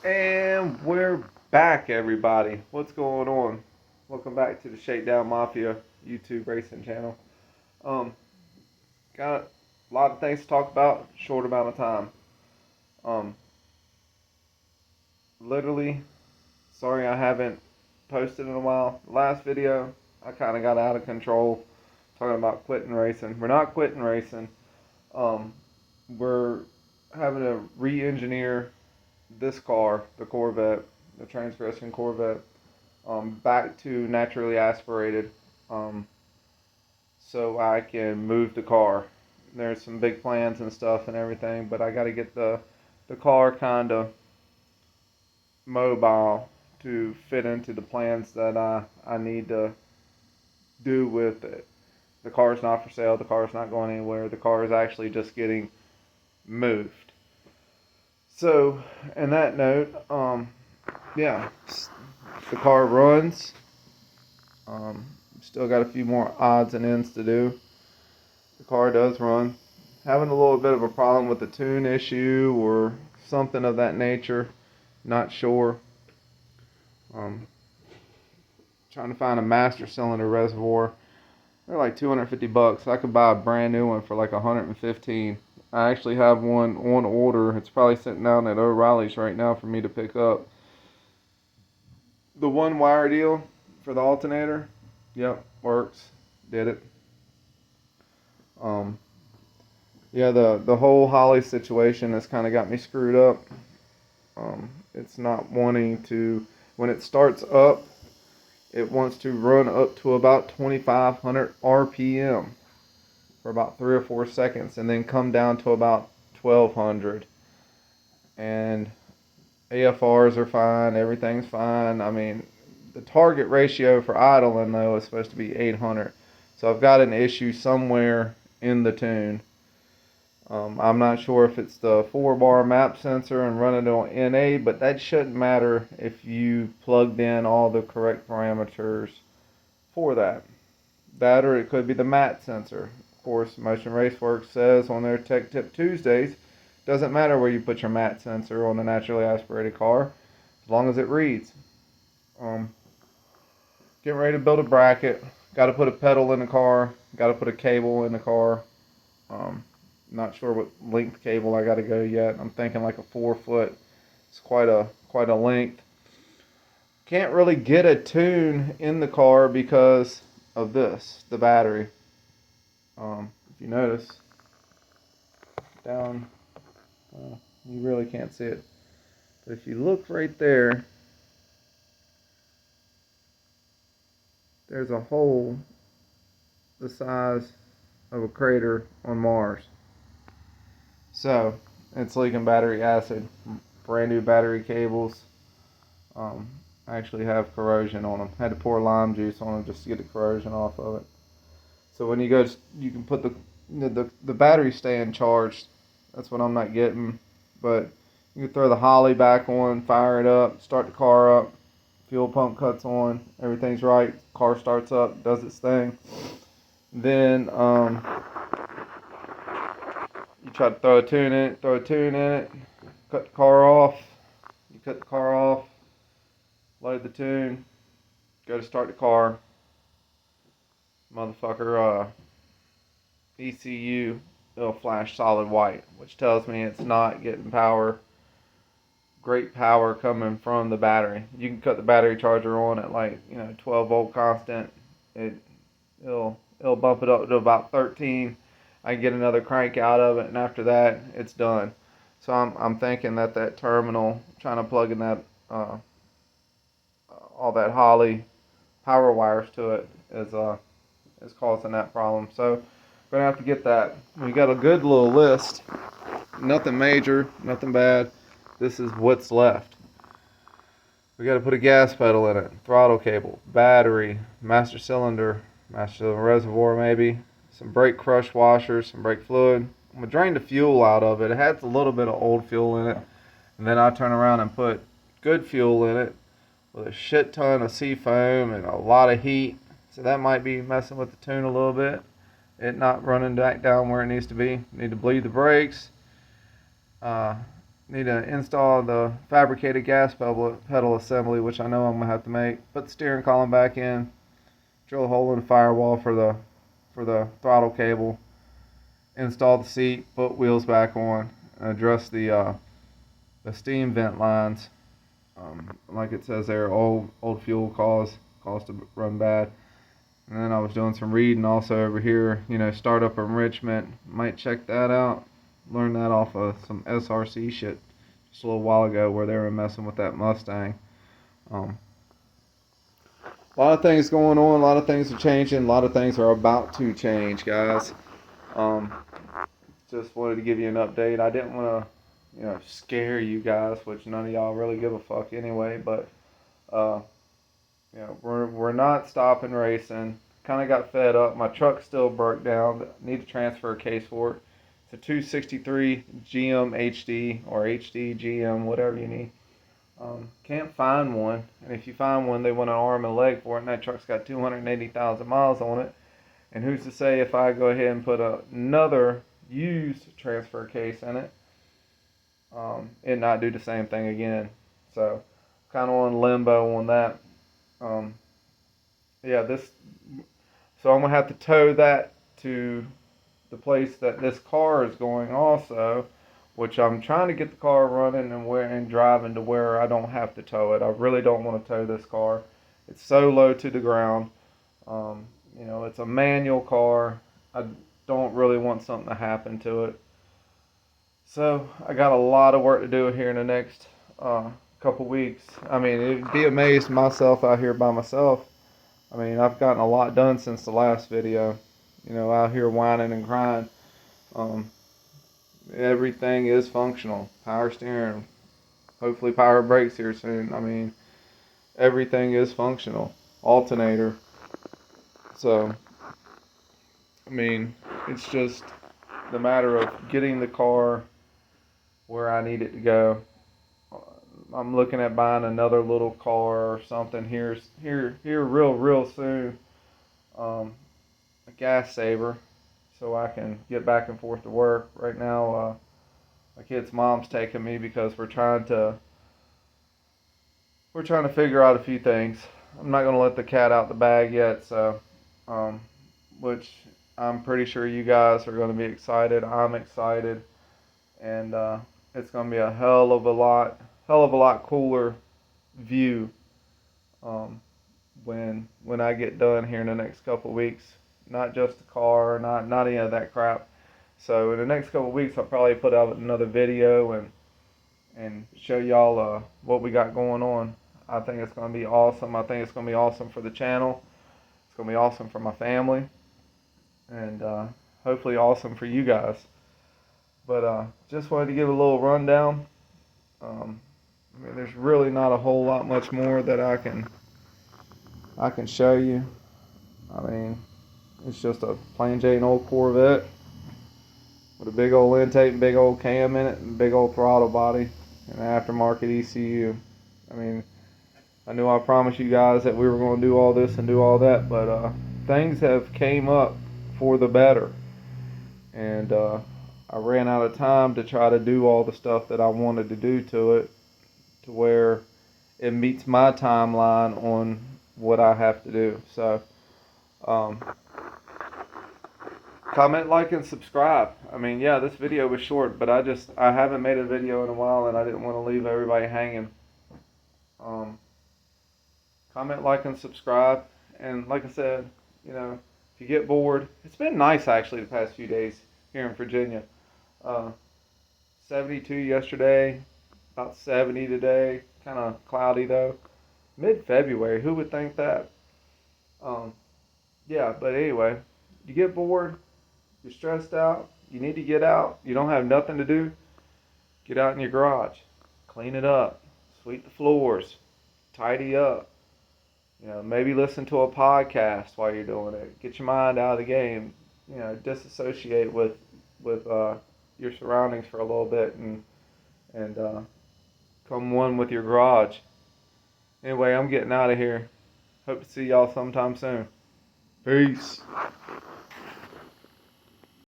And we're back, everybody. What's going on? Welcome back to the Shakedown Mafia YouTube racing channel. Um, got a lot of things to talk about, short amount of time. Um, Literally, sorry I haven't posted in a while. Last video, I kind of got out of control, talking about quitting racing. We're not quitting racing. Um, we're having to re-engineer this car, the Corvette, the Transgression Corvette, back to naturally aspirated, um, so I can move the car. There's some big plans and stuff and everything, but I got to get the car kind of mobile to fit into the plans that I need to do with it. The car's not for sale. The car's not going anywhere. The car is actually just getting moved. So, in that note, yeah, the car runs. Still got a few more odds and ends to do. The car does run. Having a little bit of a problem with the tune issue or something of that nature. Not sure. Trying to find a master cylinder reservoir. They're like $250. I could buy a brand new one for like $115. I actually have one on order. It's probably sitting down at O'Reilly's right now for me to pick up. The one wire deal for the alternator, yep, works. Did it. Um, yeah, the whole Holly situation has kind of got me screwed up. It's not wanting to, when it starts up, it wants to run up to about 2,500 RPM for about 3 or 4 seconds, and then come down to about 1,200. And AFRs are fine, everything's fine. I mean, the target ratio for idling though is supposed to be 800. So I've got an issue somewhere in the tune. I'm not sure if it's the 4-bar map sensor and running it on NA, but that shouldn't matter if you plugged in all the correct parameters for that. That, or it could be the mat sensor. Of course, Motion Raceworks says on their Tech Tip Tuesdays, doesn't matter where you put your mat sensor on a naturally aspirated car, as long as it reads. Getting ready to build a bracket. Got to put a pedal in the car. Got to put a cable in the car. Not sure what length cable I got to go yet. I'm thinking like a 4-foot. It's quite a length. Can't really get a tune in the car because of this, the battery. If you notice, down, you really can't see it. But if you look right there, there's a hole the size of a crater on Mars. So, it's leaking battery acid. Brand new battery cables. Actually have corrosion on them. Had to pour lime juice on them just to get the corrosion off of it. So when you go, you can put the battery staying charged. That's what I'm not getting. But you can throw the Holly back on, fire it up, start the car up. Fuel pump cuts on. Everything's right. Car starts up, does its thing. Then you try to throw a tune in it, cut the car off. You cut the car off, load the tune, go to start the car. Motherfucker, ECU, it'll flash solid white, which tells me it's not getting power, great power coming from the battery. You can cut the battery charger on at like, 12 volt constant. It'll bump it up to about 13. I can get another crank out of it, and after that, it's done. So I'm thinking that terminal, trying to plug in that all that Holly power wires to it is causing that problem. So we're gonna have to get that. We got a good little list. Nothing major, nothing bad. This is what's left. We got to put a gas pedal in it, throttle cable, battery, master cylinder reservoir maybe, some brake crush washers, some brake fluid. I'm going to drain the fuel out of it. It has a little bit of old fuel in it. And then I'll turn around and put good fuel in it with a shit ton of seafoam and a lot of heat. So that might be messing with the tune a little bit. It not running back down where it needs to be. Need to bleed the brakes. Need to install the fabricated gas pedal assembly, which I know I'm gonna have to make. Put the steering column back in. Drill a hole in the firewall for the throttle cable. Install the seat. Put wheels back on. And address the steam vent lines. Like it says there, old fuel caused to run bad. And then I was doing some reading also over here. Startup enrichment. Might check that out. Learned that off of some SRC shit just a little while ago where they were messing with that Mustang. A lot of things going on, a lot of things are changing, a lot of things are about to change, guys. Just wanted to give you an update. I didn't want to, scare you guys, which none of y'all really give a fuck anyway, but, we're not stopping racing. Kind of got fed up. My truck still broke down. Need to transfer a case for it. It's a 263 GM HD or HD GM, whatever you need. Can't find one, and if you find one, they want an arm and a leg for it, and that truck's got 280,000 miles on it. And who's to say if I go ahead and put another used transfer case in it, it not do the same thing again. So, kind of on limbo on that. So I'm gonna have to tow that to the place that this car is going also, which I'm trying to get the car running and driving to where I don't have to tow it. I really don't want to tow this car. It's so low to the ground. It's a manual car. I don't really want something to happen to it. So I got a lot of work to do here in the next couple weeks. I mean, it'd be amazed myself out here by myself. I mean, I've gotten a lot done since the last video. Out here whining and crying. Everything is functional. Power steering. Hopefully power brakes here soon. I mean, everything is functional. Alternator. So, I mean, it's just the matter of getting the car where I need it to go. I'm looking at buying another little car or something here real soon. A gas saver, so I can get back and forth to work. Right now, my kid's mom's taking me because we're trying to figure out a few things. I'm not gonna let the cat out the bag yet, so which I'm pretty sure you guys are gonna be excited. I'm excited, and it's gonna be a hell of a lot cooler view when I get done here in the next couple of weeks. Not just the car, not any of that crap. So in the next couple of weeks, I'll probably put out another video and show y'all what we got going on. I think it's going to be awesome. I think it's going to be awesome for the channel. It's going to be awesome for my family. And hopefully awesome for you guys. But just wanted to give a little rundown. I mean, there's really not a whole lot much more that I can show you. I mean, it's just a plain Jane old Corvette with a big old intake and big old cam in it and big old throttle body and an aftermarket ECU. I mean, I knew I promised you guys that we were going to do all this and do all that, but things have came up for the better. And I ran out of time to try to do all the stuff that I wanted to do to it to where it meets my timeline on what I have to do. So, comment, like, and subscribe. I mean, yeah, this video was short, but I haven't made a video in a while, and I didn't want to leave everybody hanging. Comment, like, and subscribe. And like I said, if you get bored, it's been nice actually the past few days here in Virginia. 72 yesterday, about 70 today. Kind of cloudy though. Mid-February, who would think that? Yeah, but anyway, you get bored, you're stressed out, you need to get out, you don't have nothing to do, get out in your garage, clean it up, sweep the floors, tidy up, maybe listen to a podcast while you're doing it, get your mind out of the game, disassociate with your surroundings for a little bit and come one with your garage. Anyway, I'm getting out of here. Hope to see y'all sometime soon. Peace.